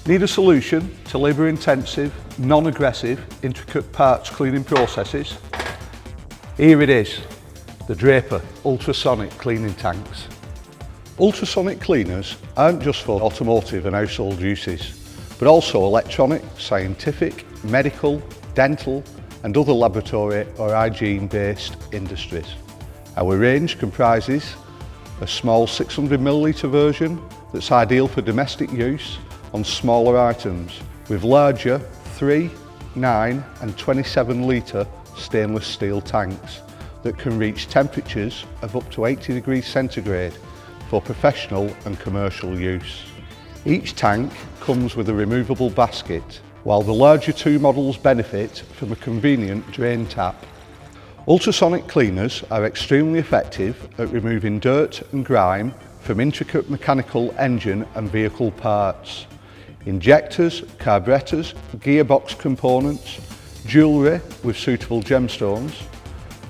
Need a solution to labour-intensive, non-aggressive, intricate parts cleaning processes? Here it is, the Draper Ultrasonic cleaning tanks. Ultrasonic cleaners aren't just for automotive and household uses, but also electronic, scientific, medical, dental and other laboratory or hygiene-based industries. Our range comprises a small 600ml version that's ideal for domestic use on smaller items, with larger 3, 9 and 27 litre stainless steel tanks that can reach temperatures of up to 80 degrees centigrade for professional and commercial use. Each tank comes with a removable basket, while the larger two models benefit from a convenient drain tap. Ultrasonic cleaners are extremely effective at removing dirt and grime from intricate mechanical engine and vehicle parts, injectors, carburettors, gearbox components, jewellery with suitable gemstones,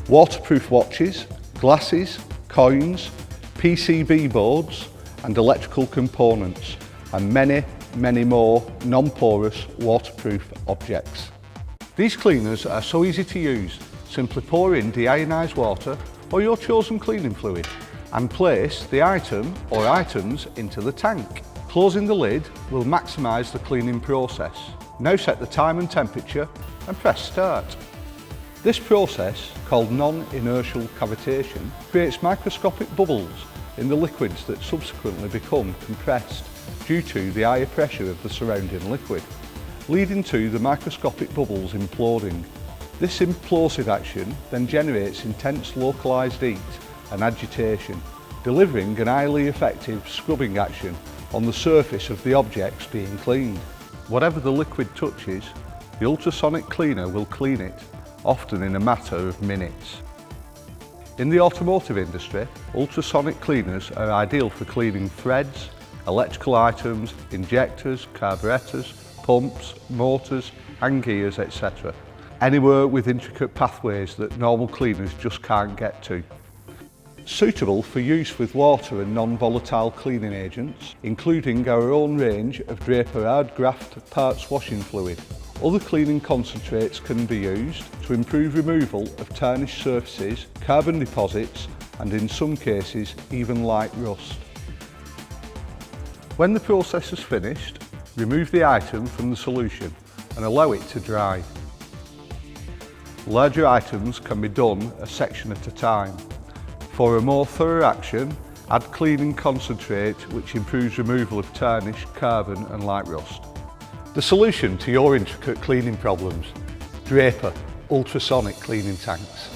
waterproof watches, glasses, coins, PCB boards and electrical components, and many more non-porous waterproof objects. These cleaners are so easy to use. Simply pour in deionised water or your chosen cleaning fluid and place the item or items into the tank. Closing the lid will maximise the cleaning process. Now set the time and temperature and press start. This process, called non-inertial cavitation, creates microscopic bubbles in the liquids that subsequently become compressed due to the higher pressure of the surrounding liquid, leading to the microscopic bubbles imploding. This implosive action then generates intense localised heat and agitation, delivering an highly effective scrubbing action on the surface of the objects being cleaned. Whatever the liquid touches, the ultrasonic cleaner will clean it, often in a matter of minutes. In the automotive industry, ultrasonic cleaners are ideal for cleaning threads, electrical items, injectors, carburettors, pumps, motors, and gears, etc. Anywhere with intricate pathways that normal cleaners just can't get to. Suitable for use with water and non-volatile cleaning agents, including our own range of Draper hard graft parts washing fluid. Other cleaning concentrates can be used to improve removal of tarnished surfaces, carbon deposits, and in some cases even light rust. When the process is finished, remove the item from the solution and allow it to dry. Larger items can be done a section at a time. For a more thorough action, add cleaning concentrate which improves removal of tarnish, carbon and light rust. The solution to your intricate cleaning problems: Draper Ultrasonic cleaning tanks.